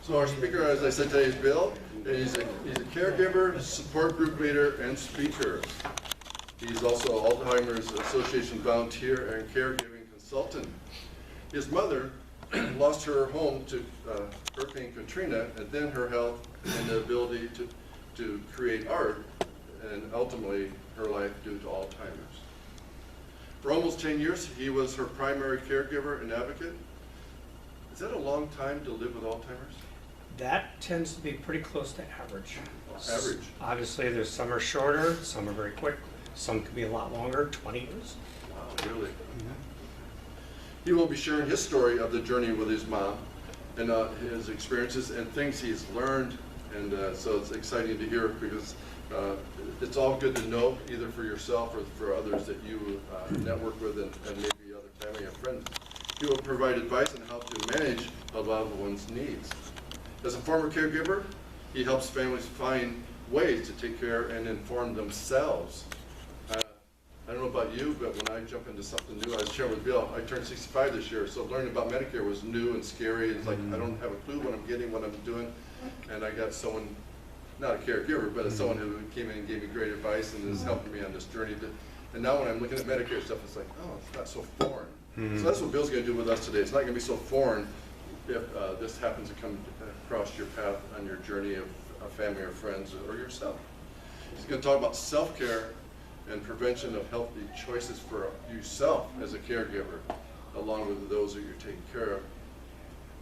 So our speaker, as I said today, is Bill. And he's a caregiver, support group leader, and speaker. He's also Alzheimer's Association volunteer and caregiving consultant. His mother lost her home to Hurricane Katrina, and then her health and the ability to create art, and ultimately her life due to Alzheimer's. For almost 10 years, he was her primary caregiver and advocate. Is that a long time to live with Alzheimer's? That tends to be pretty close to average. Average. Obviously, there's some are shorter, some are very quick, some could be a lot longer, 20 years. Wow, really? He will be sharing his story of the journey with his mom and his experiences and things he's learned. And so it's exciting to hear because it's all good to know, either for yourself or for others that you network with and maybe other family and friends. He will provide advice on how to manage a loved one's needs. As a former caregiver, he helps families find ways to take care and inform themselves. I don't know about you, but when I jump into something new, I was sharing with Bill, I turned 65 this year, so learning about Medicare was new and scary. It's like, I don't have a clue what I'm getting, what I'm doing. And I got someone, not a caregiver, but someone who came in and gave me great advice and is helping me on this journey. And now when I'm looking at Medicare stuff, it's like, oh, it's not so foreign. So that's what Bill's going to do with us today. It's not going to be so foreign if this happens to come across your path on your journey of family or friends or yourself. He's going to talk about self-care and prevention of healthy choices for yourself as a caregiver, along with those that you're taking care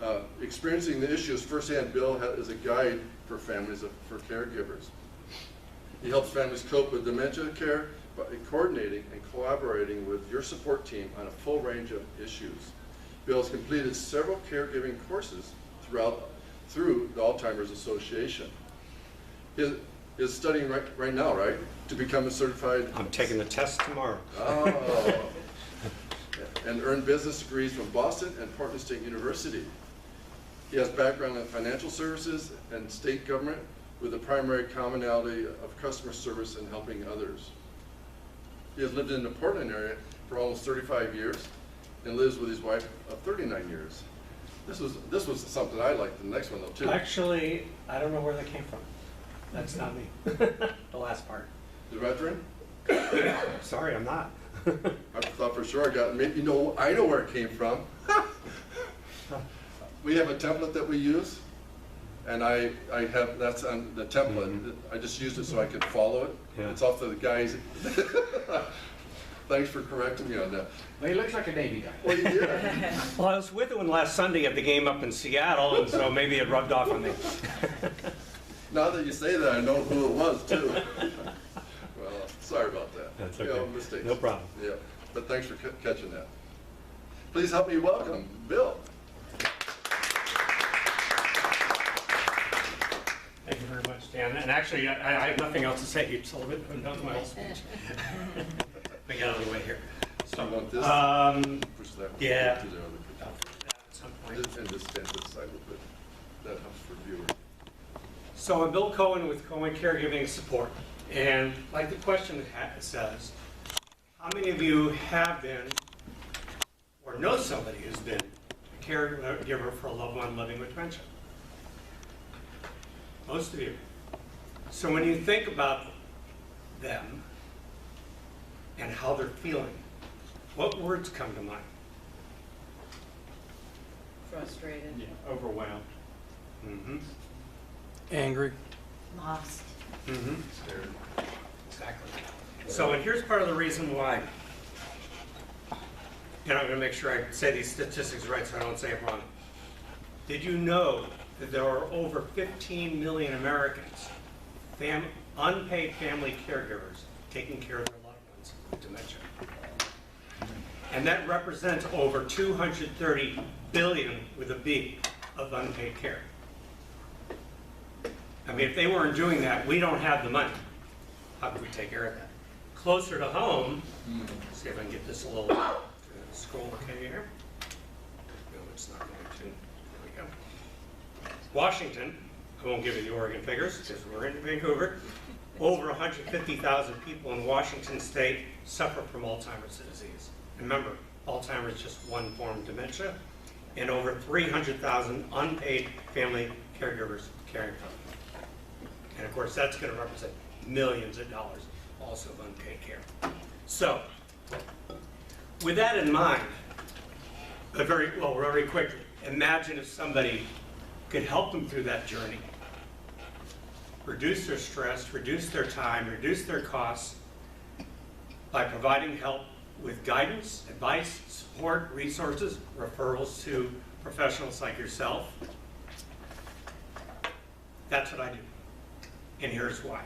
of. Experiencing the issues firsthand, Bill is a guide for families, for caregivers. He helps families cope with dementia care by coordinating and collaborating with your support team on a full range of issues. Bill has completed several caregiving courses through the Alzheimer's Association. Is studying right now, right? To become a certified... I'm taking the test tomorrow. Oh. And earned business degrees from Boston and Portland State University. He has background in financial services and state government with a primary commonality of customer service and helping others. He has lived in the Portland area for almost 35 years and lives with his wife of 39 years. This was something I liked, the next one though too. Actually, I don't know where that came from. That's not me. The last part. The veteran? Sorry, I'm not. I thought for sure I got, maybe, I know where it came from. We have a template that we use, and that's on the template. I just used it so I could follow it. Yeah. It's off to the guys. Thanks for correcting me on that. Well, he looks like a Navy guy. Well, you did. Well, I was with him last Sunday at the game up in Seattle, and so maybe it rubbed off on me. Now that you say that, I know who it was too. Well, sorry about that. That's okay. Mistakes. No problem. Yeah, but thanks for catching that. Please help me welcome Bill. Thank you very much, Dan. And actually, I have nothing else to say. You told me that was my whole speech. Let me get out of the way here. So you want this? Push that one yeah. to the other picture. At some point. And just stand to the side a little bit. That helps for viewers. So I'm Bill Cohen with Cohen Caregiving Support. And like the question says, how many of you have been or know somebody who's been a caregiver for a loved one living with dementia? Most of you. So when you think about them and how they're feeling, what words come to mind? Frustrated. Yeah, overwhelmed. Mm-hmm. Angry. Lost. Mm-hmm. Exactly. So, and here's part of the reason why. And I'm going to make sure I say these statistics right so I don't say it wrong. Did you know that there are over 15 million Americans, unpaid family caregivers, taking care of their loved ones with dementia? And that represents over 230 billion with a B of unpaid care. I mean, if they weren't doing that, we don't have the money. How could we take care of that? Closer to home, see if I can get this a little, scroll okay here. No, it's not going to. There we go. Washington, I won't give you the Oregon figures because we're in Vancouver. Over 150,000 people in Washington state suffer from Alzheimer's disease. Remember, Alzheimer's is just one form of dementia. And over 300,000 unpaid family caregivers caring for them. And of course, that's going to represent millions of dollars also of unpaid care. So, with that in mind, very quickly, imagine if somebody could help them through that journey, reduce their stress, reduce their time, reduce their costs by providing help with guidance, advice, support, resources, referrals to professionals like yourself. That's what I do. And here's why.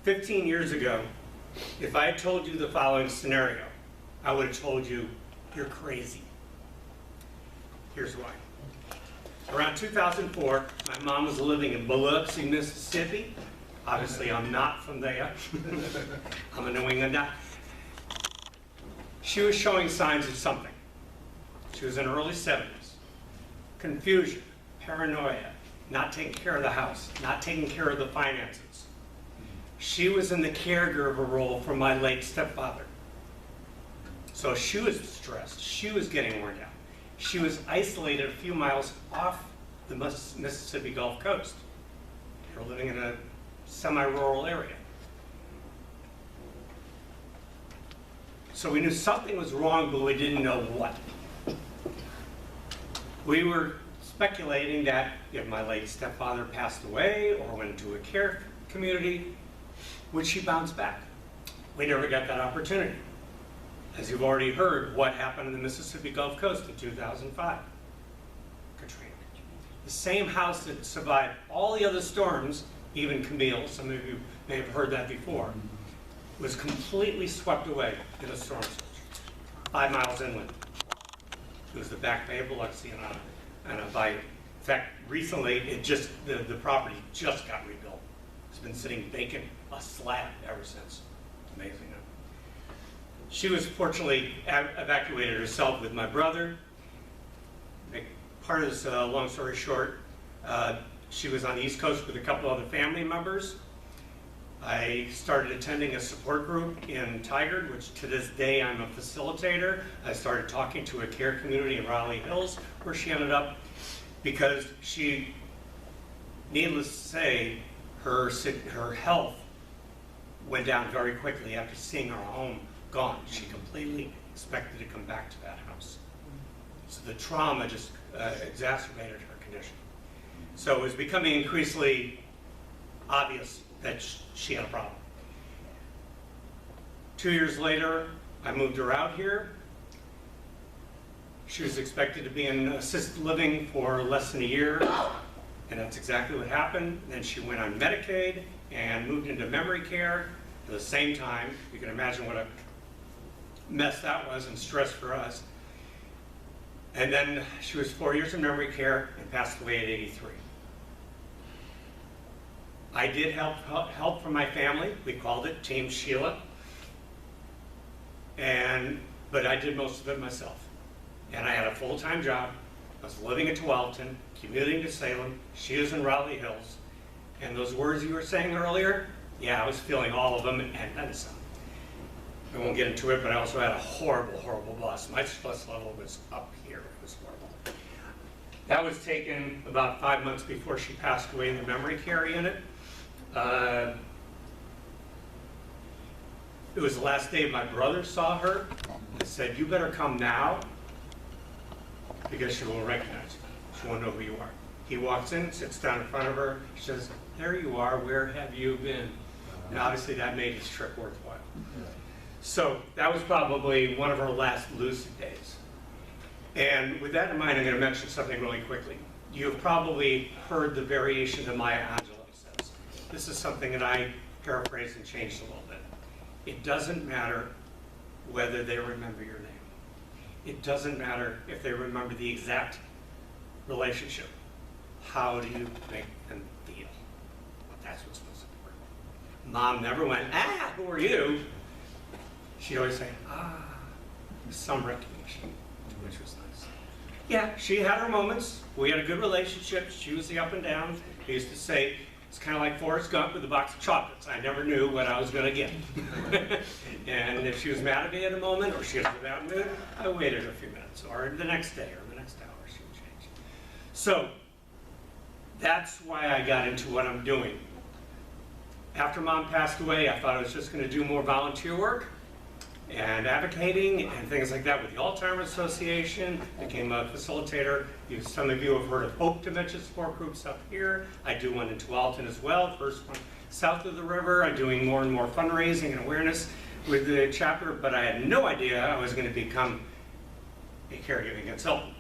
15 years ago, if I had told you the following scenario, I would have told you, you're crazy. Here's why. Around 2004, my mom was living in Biloxi, Mississippi. Obviously, I'm not from there. I'm a New Englander. She was showing signs of something. She was in her early 70s. Confusion, paranoia, not taking care of the house, not taking care of the finances. She was in the caregiver role for my late stepfather. So she was stressed. She was getting worn out. She was isolated a few miles off the Mississippi Gulf Coast. They were living in a semi-rural area. So we knew something was wrong, but we didn't know what. We were speculating that if my late stepfather passed away or went into a care community, would she bounce back? We never got that opportunity. As you've already heard, what happened in the Mississippi Gulf Coast in 2005? Katrina. The same house that survived all the other storms, even Camille, some of you may have heard that before, was completely swept away in a storm surge, 5 miles inland. It was the back bay of Biloxi and a bayou. In fact, recently, the property just got rebuilt. It's been sitting vacant, a slab, ever since. Amazing. She was fortunately evacuated herself with my brother. Part of this, long story short, she was on the East Coast with a couple other family members. I started attending a support group in Tigard, which to this day I'm a facilitator. I started talking to a care community in Raleigh Hills, where she ended up, because she, needless to say, her health went down very quickly after seeing her home gone. She completely expected to come back to that house. So the trauma just exacerbated her condition. So it was becoming increasingly obvious that she had a problem. 2 years later, I moved her out here. She was expected to be in assisted living for less than a year, and that's exactly what happened. Then she went on Medicaid and moved into memory care at the same time. You can imagine what a mess that was and stress for us. And then she was 4 years in memory care and passed away at 83. I did help from my family. We called it Team Sheila. But I did most of it myself. And I had a full-time job. I was living in Tualatin, commuting to Salem. She was in Raleigh Hills. And those words you were saying earlier, yeah, I was feeling all of them and then some. I won't get into it, but I also had a horrible, horrible boss. My stress level was up here. It was horrible. That was taken about 5 months before she passed away in the memory care unit. It was the last day my brother saw her and said, "You better come now because she won't recognize you. She won't know who you are." He walks in, sits down in front of her. She says, "There you are. Where have you been?" And obviously that made his trip worthwhile. So that was probably one of her last lucid days. And with that in mind, I'm going to mention something really quickly. You've probably heard the variation that Maya Angelou says. This is something that I paraphrased and changed a little bit. It doesn't matter whether they remember your name. It doesn't matter if they remember the exact relationship. How do you make them feel? That's what's most important. Mom never went, "Ah, who are you?" She always said, "Ah," some recognition, which was nice. Yeah, she had her moments. We had a good relationship. She was the up and down. I used to say, it's kind of like Forrest Gump with a box of chocolates. I never knew what I was going to get. And if she was mad at me at a moment, or she was without mood, I waited a few minutes, or the next day, or the next hour, she would change. So, That's why I got into what I'm doing. After Mom passed away, I thought I was just going to do more volunteer work and advocating and things like that with the Alzheimer's Association. Became a facilitator. Some of you have heard of Hope Dementia Support Groups up here. I do one in Tualatin as well, the first one south of the river. I'm doing more and more fundraising and awareness with the chapter, but I had no idea I was going to become a caregiving consultant.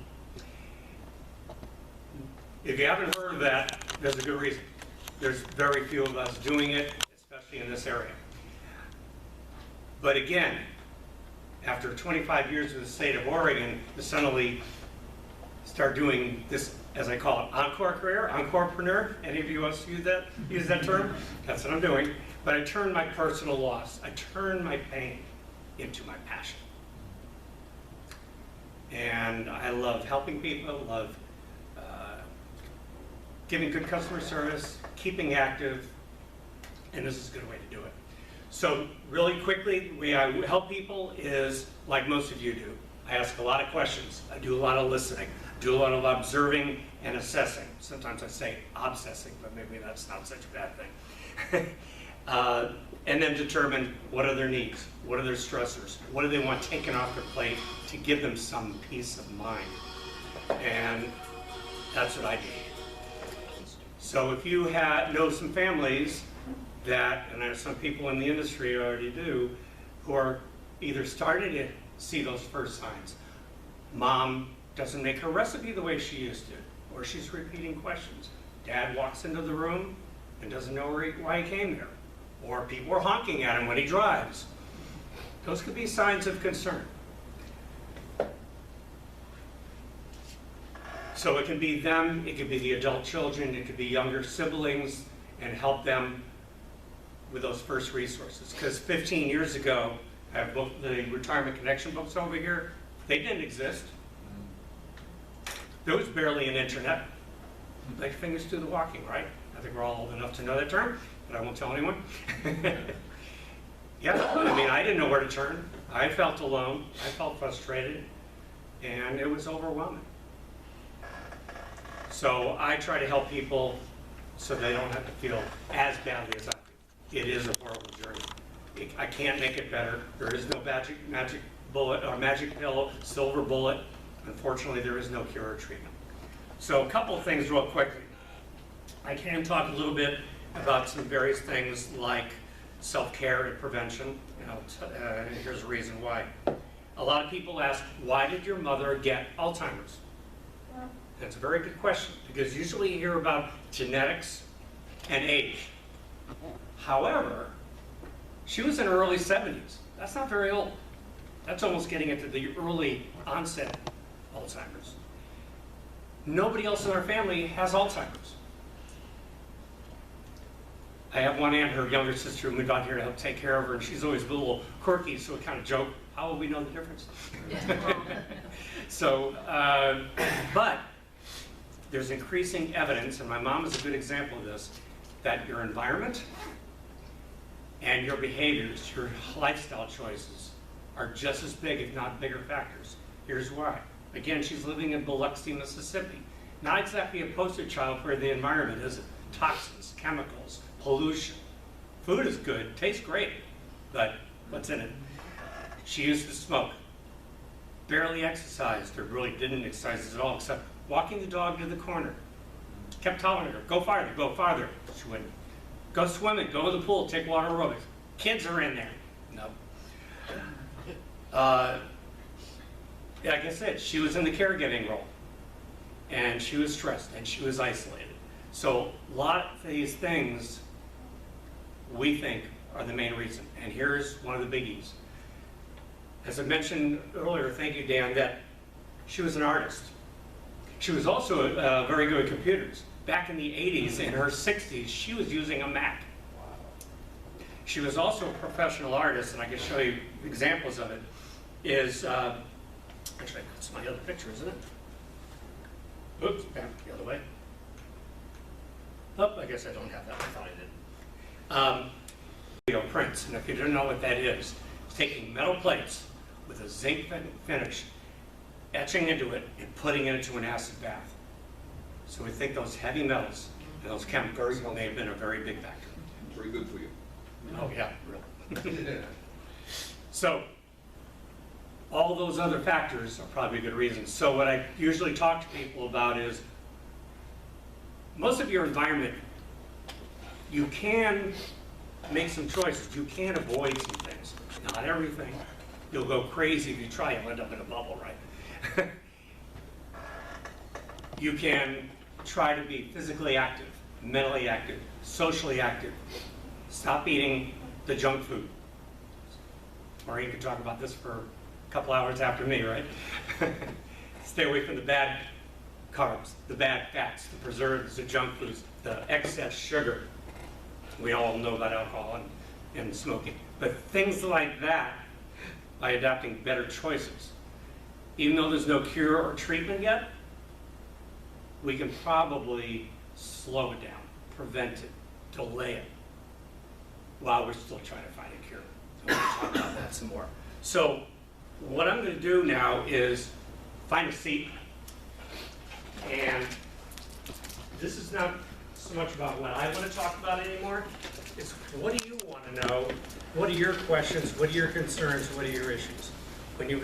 If you haven't heard of that, there's a good reason. There's very few of us doing it, especially in this area. But again, after 25 years in the state of Oregon, to suddenly start doing this, as I call it, encore career, encorepreneur. Any of you else use that term? That's what I'm doing. But I turn my personal loss, I turn my pain into my passion. And I love helping people, love giving good customer service, keeping active, and this is a good way to do it. So really quickly, the way I help people is like most of you do. I ask a lot of questions. I do a lot of listening, do a lot of observing and assessing. Sometimes I say obsessing, but maybe that's not such a bad thing. And then determine what are their needs, what are their stressors, what do they want taken off their plate to give them some peace of mind. And that's what I do. So if you know some families that, and there's some people in the industry already do, who are either starting to see those first signs. Mom doesn't make her recipe the way she used to, or she's repeating questions. Dad walks into the room and doesn't know why he came there, or people are honking at him when he drives. Those could be signs of concern. So it can be them, it could be the adult children, it could be younger siblings, and help them with those first resources. Because 15 years ago, I have both the Retirement Connection books over here. They didn't exist. There was barely an internet. Like fingers do the walking, right? I think we're all old enough to know that term, but I won't tell anyone. Yeah, I mean, I didn't know where to turn. I felt alone, I felt frustrated, and it was overwhelming. So I try to help people so they don't have to feel as badly as I do. It is a horrible journey. I can't make it better. There is no magic bullet or magic pill, silver bullet. Unfortunately, there is no cure or treatment. So a couple of things real quickly. I can talk a little bit about some various things like self-care and prevention. Here's a reason why. A lot of people ask, why did your mother get Alzheimer's? That's a very good question, because usually you hear about genetics and age. However, she was in her early 70s. That's not very old. That's almost getting into the early onset Alzheimer's. Nobody else in our family has Alzheimer's. I have one aunt, her younger sister, moved out here to help take care of her, and she's always a little quirky, so we kind of joke, how will we know the difference? So, but there's increasing evidence, and my mom is a good example of this, that your environment and your behaviors, your lifestyle choices, are just as big, if not bigger factors. Here's why. Again, she's living in Biloxi, Mississippi. Not exactly a poster child for the environment, is it? Toxins, chemicals, pollution. Food is good, tastes great, but what's in it? She used to smoke, barely exercised, or really didn't exercise at all, except walking the dog to the corner. Kept telling her, go farther, go farther. She wouldn't. Go swimming, go to the pool, take water aerobics. Kids are in there. No. Like I said, she was in the caregiving role, and she was stressed, and she was isolated. So a lot of these things we think are the main reason, and here's one of the biggies. As I mentioned earlier, thank you, Dan, that she was an artist. She was also very good at computers. Back in the 80s, in her 60s, she was using a Mac. She was also a professional artist, and I can show you examples of it. Actually, that's my other picture, isn't it? Oops, back the other way. Oh, I guess I don't have that. I thought I did. Prints, and if you don't know what that is, it's taking metal plates with a zinc finish, etching into it, and putting it into an acid bath. So we think those heavy metals and those chemicals may have been a very big factor. Very good for you. Oh, yeah, really. So, all those other factors are probably good reasons. So what I usually talk to people about is, most of your environment, you can make some choices. You can avoid some things. Not everything. You'll go crazy if you try. You'll end up in a bubble, right? You can try to be physically active, mentally active, socially active. Stop eating the junk food. Maureen could talk about this for a couple hours after me, right? Stay away from the bad carbs, the bad fats, the preservatives, the junk foods, the excess sugar. We all know about alcohol and smoking. But things like that, by adopting better choices, even though there's no cure or treatment yet, we can probably slow it down, prevent it, delay it, while we're still trying to find a cure. So we'll talk about that some more. So what I'm going to do now is find a seat. And this is not so much about what I want to talk about anymore. It's what do you want to know? What are your questions? What are your concerns? What are your issues? When you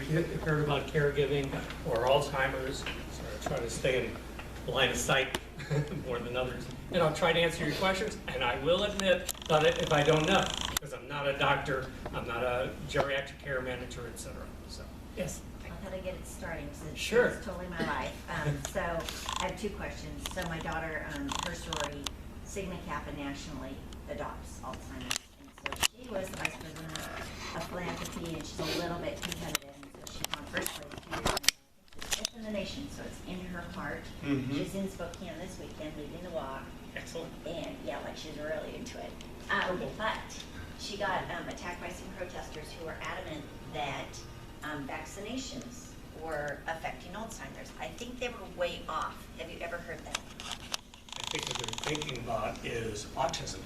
heard about caregiving or Alzheimer's, so I try to stay in line of sight more than others. And I'll try to answer your questions, and I will admit that if I don't know, because I'm not a doctor, I'm not a geriatric care manager, etc. So, yes. How to get it started, since Sure. it's totally my life. So I have two questions. So my daughter, her sorority, Sigma Kappa nationally adopts Alzheimer's. And so she was the vice president of philanthropy, and she's a little bit competitive. And so she won first place 2 years ago. She's fifth in the nation, so it's in her heart. Mhm. She's in Spokane this weekend, leading the walk. Excellent. And yeah, like she's really into it. But she got attacked by some protesters who were adamant that vaccinations were affecting Alzheimer's. I think they were way off. Have you ever heard that? I think what they're thinking about is autism.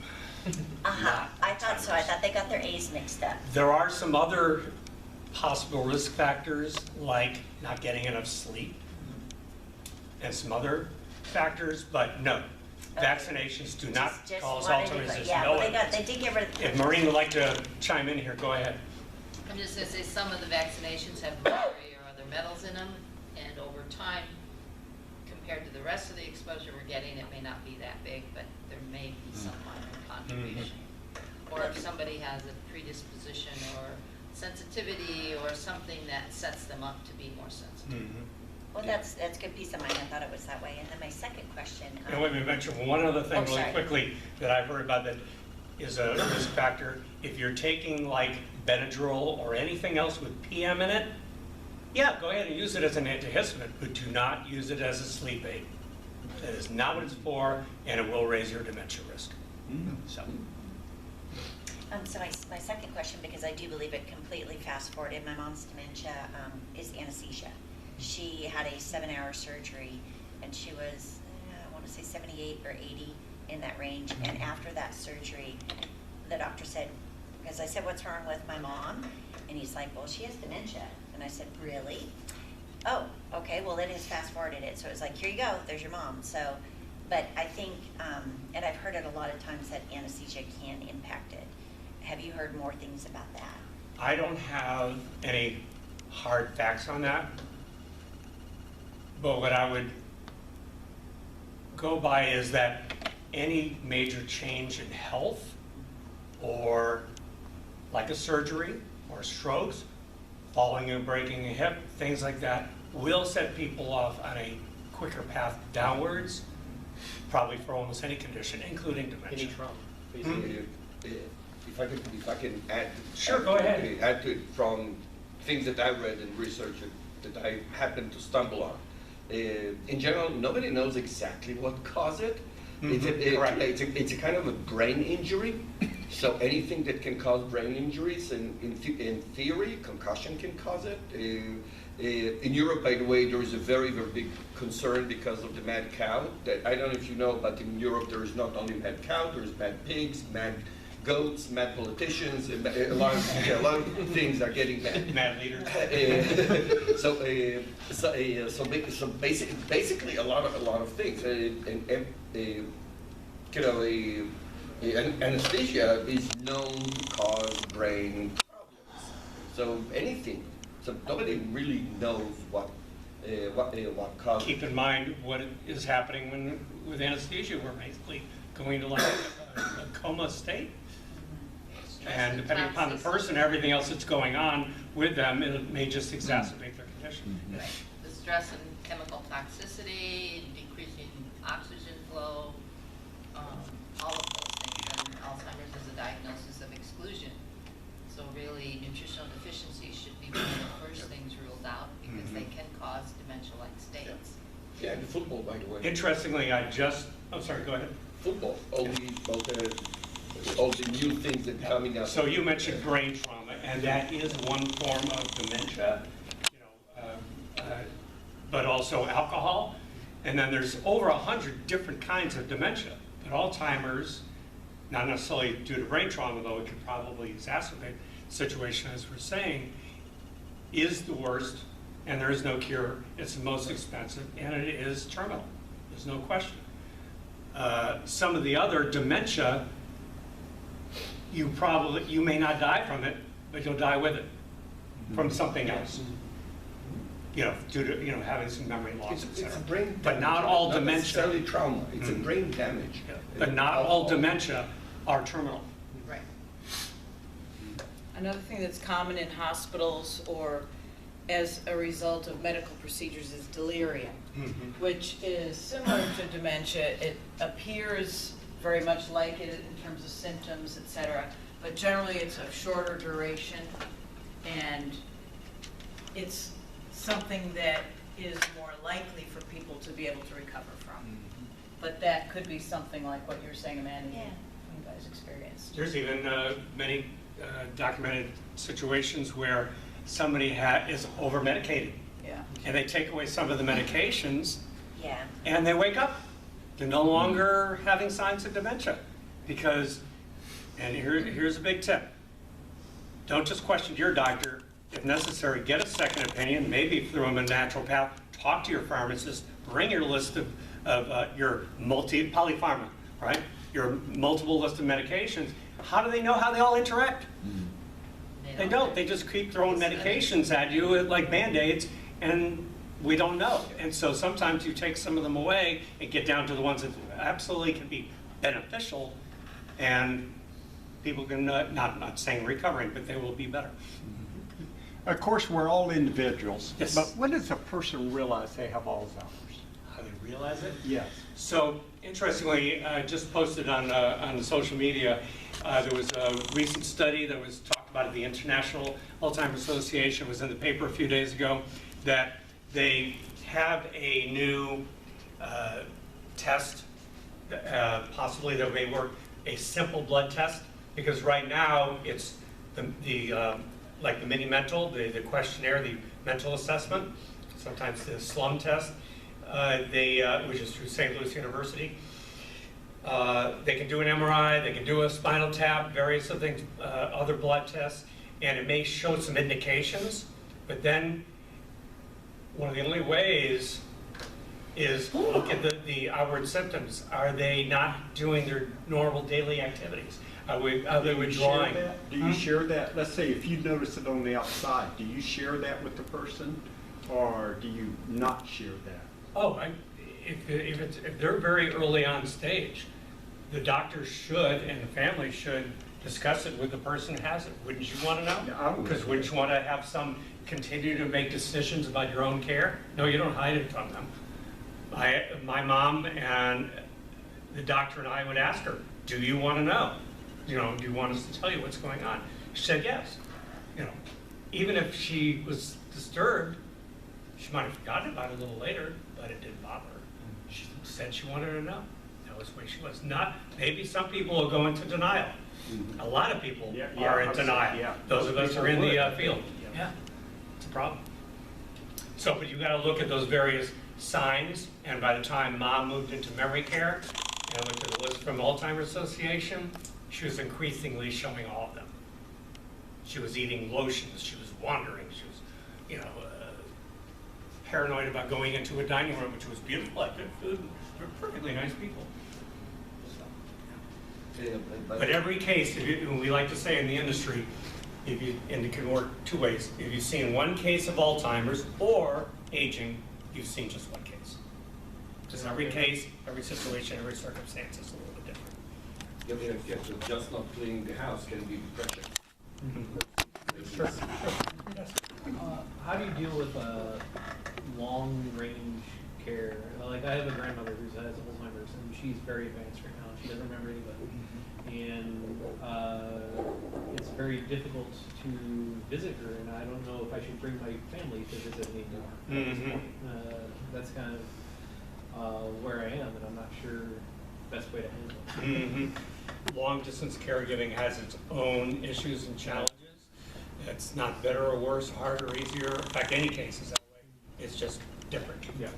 Uh-huh. Not I thought so. I Alzheimer's. thought they got their A's mixed up. There are some other possible risk factors, like not getting enough sleep, and some other factors, but no. Vaccinations do not Just cause wanted to Alzheimer's. put- There's yeah, no well, they evidence. did get rid of the If Maureen would like to chime in here, go ahead. I'm just gonna say, some of the vaccinations have mercury or other metals in them, and over time, compared to the rest of the exposure we're getting, it may not be that big, but there may be some minor contribution. Or if somebody has a predisposition or sensitivity or something that sets them up to be more sensitive. Well, that's good peace of mind. I thought it was that way. And then my second question. And let me mention one other thing Oh, really sorry. quickly that I've heard about that is a risk factor. If you're taking like Benadryl or anything else with PM in it, yeah, go ahead and use it as an antihistamine, but do not use it as a sleep aid. That is not what it's for, and it will raise your dementia risk. So, So my second question, because I do believe it completely fast-forwarded, my mom's dementia is anesthesia. She had a 7-hour surgery, and she was, I want to say 78 or 80, in that range. And after that surgery, the doctor said, because I said, what's wrong with my mom? And he's like, well, she has dementia. And I said, really? Oh, okay, well, it has fast-forwarded it. So it was like, here you go, there's your mom. So, but I think, and I've heard it a lot of times, that anesthesia can impact it. Have you heard more things about that? I don't have any hard facts on that, but what I would go by is that any major change in health, or like a surgery or strokes, falling and breaking a hip, things like that, will set people off on a quicker path downwards, probably for almost any condition, including dementia. Any trauma. If I can add. Sure, go ahead. Add to it from things that I read and research that I happened to stumble on. In general, nobody knows exactly what caused it. Correct. It's a kind of a brain injury. So anything that can cause brain injuries, in theory, concussion can cause it. In Europe, by the way, there is a very, very big concern because of the mad cow. That I don't know if you know, but in Europe there is not only mad cow, there is mad pigs, mad goats, mad politicians, a lot of things are getting mad. Mad leaders. Basically a lot of things. Anesthesia is known to cause brain problems. So anything. So nobody really knows what causes. Keep in mind what is happening with anesthesia. We're basically going to like a coma state. And depending upon the person, everything else that's going on with them, it may just exacerbate their condition. Right. The stress and chemical toxicity, decreasing oxygen flow, all of those things. And Alzheimer's is a diagnosis of exclusion. So really, nutritional deficiency should be one of the first things ruled out because they can cause dementia-like states. Yeah, and football, by the way. Interestingly, I'm sorry, go ahead. Football, all the new things that are coming up. So you mentioned brain trauma, and that is one form of dementia, but also alcohol. And then there's over 100 different kinds of dementia. But Alzheimer's, not necessarily due to brain trauma, though it could probably exacerbate the situation, as we're saying, is the worst, and there is no cure. It's the most expensive, and it is terminal. There's no question. Some of the other dementia, you may not die from it, but you'll die with it from something else. Due to having some memory loss, It's etc. a brain But damage, not all not dementia. necessarily trauma. It's a brain damage. But not all dementia are terminal. Right. Another thing that's common in hospitals or as a result of medical procedures is delirium, which is similar to dementia. It appears very much like it in terms of symptoms, et cetera, but generally it's of shorter duration, and it's something that is more likely for people to be able to recover from. But that could be something like what you're saying, Amanda, Yeah. you guys experienced. There's even many documented situations where somebody is over-medicated, Yeah. and they take away some of the medications, Yeah. and they wake up. They're no longer having signs of dementia because, and here's a big tip, don't just question your doctor. If necessary, get a second opinion, maybe through a naturopath, talk to your pharmacist, bring your list of your polypharma, right? Your multiple list of medications. How do they know how they all interact? They don't. They just keep throwing medications at you like Band-Aids, and we don't know. And so sometimes you take some of them away and get down to the ones that absolutely can be beneficial, and people can, not saying recovering, but they will be better. Of course, we're all individuals. Yes. But when does a person realize they have Alzheimer's? How they realize it? Yes. So, interestingly, just posted on social media, there was a recent study that was talked about at the International Alzheimer's Association, was in the paper a few days ago, that they have a new test, possibly that may work, a simple blood test, because right now it's like the mini mental, the questionnaire, the mental assessment, sometimes the slum test, which is through St. Louis University. They can do an MRI, they can do a spinal tap, various other things, other blood tests, and it may show some indications, but then one of the only ways is look at the outward symptoms. Are they not doing their normal daily activities? Are they withdrawing? Do you share that? Let's say if you notice it on the outside, do you share that with the person, or do you not share that? Oh, if they're very early on stage, the doctor should and the family should discuss it with the person who has it. Wouldn't you want to know? Yeah, I would. Because wouldn't you want to have continue to make decisions about your own care? No, you don't hide it from them. My mom and the doctor and I would ask her, do you want to know? Do you want us to tell you what's going on? She said yes. Even if she was disturbed, she might have forgotten about it a little later, but it didn't bother her. She said she wanted to know. That was the way she was. Maybe some people will go into denial. A lot of people are in denial. Yeah. Those of us who are in the People field. Yeah, it's a problem. So, but you got to look at those various signs, and by the time Mom moved into memory care, and I looked at the list from Alzheimer's Association, she was increasingly showing all of them. She was eating lotions, she was wandering, she was, you know, paranoid about going into a dining room, which was beautiful, like good food, they're perfectly nice people. But every case, we like to say in the industry, and it can work two ways. If you've seen one case of Alzheimer's or aging, you've seen just one case. Because every case, every situation, every circumstance is a little bit different. Yeah, so just not cleaning the house can be depression. Sure, sure, yes. How do you deal with long-range care? Like, I have a grandmother who has Alzheimer's, and she's very advanced right now. She doesn't remember anybody. And it's very difficult to visit her, and I don't know if I should bring my family to visit anymore. At this point. That's kind of where I am, and I'm not sure the best way to handle it. Long-distance caregiving has its own issues and challenges. It's not better or worse, harder or easier. In fact, any case is that way. It's just different. Yeah.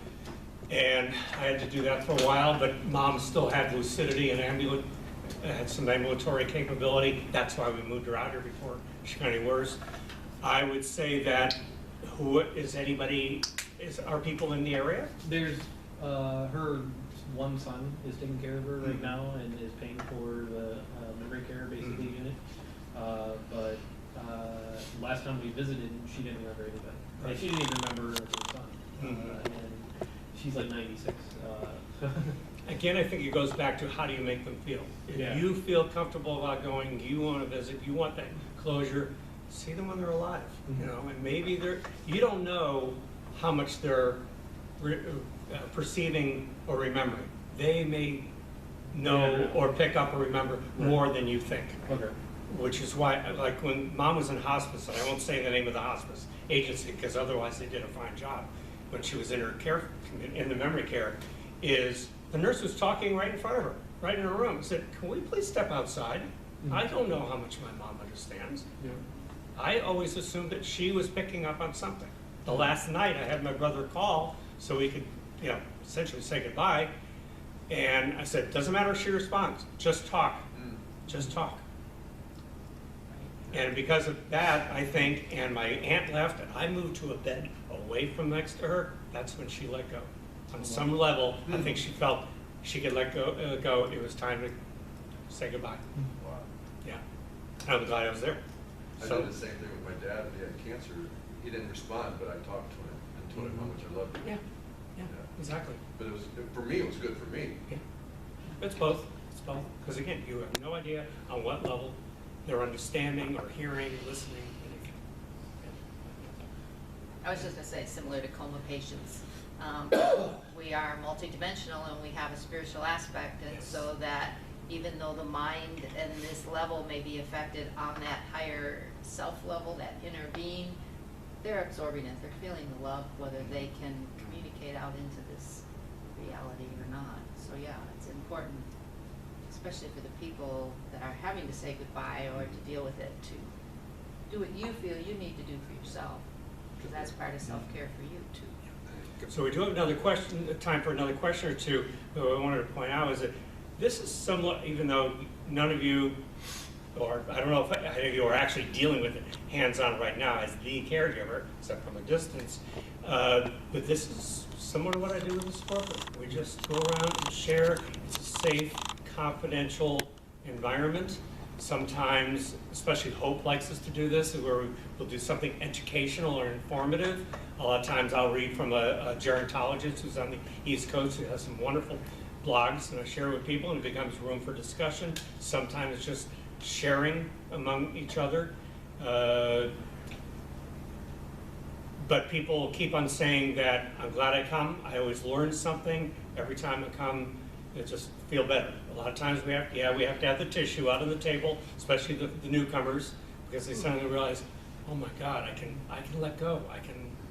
And I had to do that for a while, but Mom still had lucidity and had some ambulatory capability. That's why we moved her out here before she got any worse. I would say that are people in the area? There's her one son is taking care of her right now and is paying for the memory care basically unit. But last time we visited, she didn't remember anybody. Right. She didn't even remember her son. And she's like 96. Again, I think it goes back to how do you make them feel. If Yeah. you feel comfortable about going, you want to visit, you want that closure, see them when they're alive. You know, and maybe you don't know how much they're perceiving or remembering. They may know or pick up or remember more than you think. Okay. Which is why, like when Mom was in hospice, and I won't say the name of the hospice agency because otherwise they did a fine job, when she was in her care, in the memory care, is the nurse was talking right in front of her, right in her room, said, can we please step outside? I don't know how much my mom understands. Yeah. I always assumed that she was picking up on something. The last night I had my brother call so we could, you know, essentially say goodbye. And I said, doesn't matter if she responds, just talk, just talk. And because of that, I think, and my aunt left, and I moved to a bed away from next to her, that's when she let go. On some level, I think she felt she could let go, it was time to say goodbye. Wow. Yeah, and I'm glad I was there. I So- did the same thing with my dad. He had cancer. He didn't respond, but I talked to him and told him how much I loved him. Yeah, yeah, exactly. But for me, it was good for me. Yeah. It's both, because again, you have no idea on what level they're understanding or hearing, listening, anything. I was just gonna say, similar to coma patients, we are multidimensional and we have a spiritual aspect, and Yes. so that even though the mind and this level may be affected on that higher self level, that inner being, they're absorbing it, they're feeling the love, whether they can communicate out into this reality or not. So yeah, it's important, especially for the people that are having to say goodbye or to deal with it, to do what you feel you need to do for yourself, because that's part of self-care for you too. So we do have another question, time for another question or two. But what I wanted to point out is that this is somewhat, even though none of you, or I don't know if any of you are actually dealing with it hands-on right now as the caregiver, except from a distance, but this is similar to what I do with the support group. We just go around and share. It's a safe, confidential environment. Sometimes, especially Hope likes us to do this, where we'll do something educational or informative. A lot of times I'll read from a gerontologist who's on the East Coast who has some wonderful blogs, and I share with people and it becomes room for discussion. Sometimes it's just sharing among each other. But people keep on saying that I'm glad I come. I always learn something. Every time I come, I just feel better. A lot of times we have to have the tissue out on the table, especially the newcomers, because they suddenly realize, oh my God, I can let go.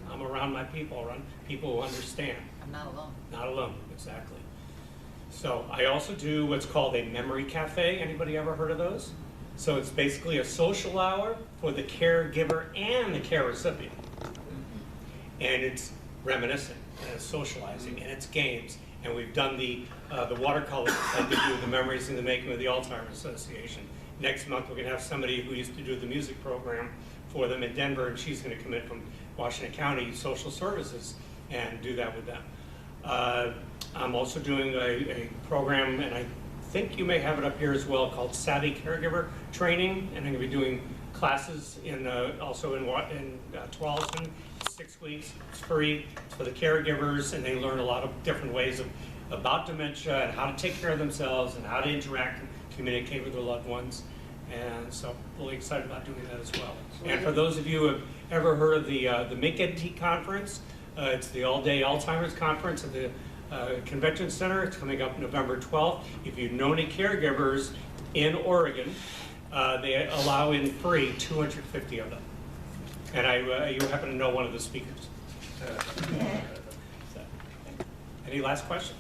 I'm around my people, around people who understand. I'm not alone. Not alone, exactly. So I also do what's called a memory cafe. Anybody ever heard of those? So it's basically a social hour for the caregiver and the care recipient. And it's reminiscing, and it's socializing, and it's games. And we've done the watercolors that they do, the memories in the making of the Alzheimer's Association. Next month, we're going to have somebody who used to do the music program for them in Denver, and she's going to come in from Washington County Social Services and do that with them. I'm also doing a program, and I think you may have it up here as well, called Savvy Caregiver Training, and I'm going to be doing classes also in Tualatin, 6 weeks. It's free. It's for the caregivers, and they learn a lot of different ways about dementia and how to take care of themselves and how to interact and communicate with their loved ones. And so I'm really excited about doing that as well. And for those of you who have ever heard of the Make-Ed Conference, it's the all-day Alzheimer's conference at the Convention Center. It's coming up November 12th. If you know any caregivers in Oregon, they allow in free 250 of them. And you happen to know one of the speakers. So, any last question?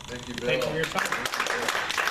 Thank you, Bill. Thanks for your time.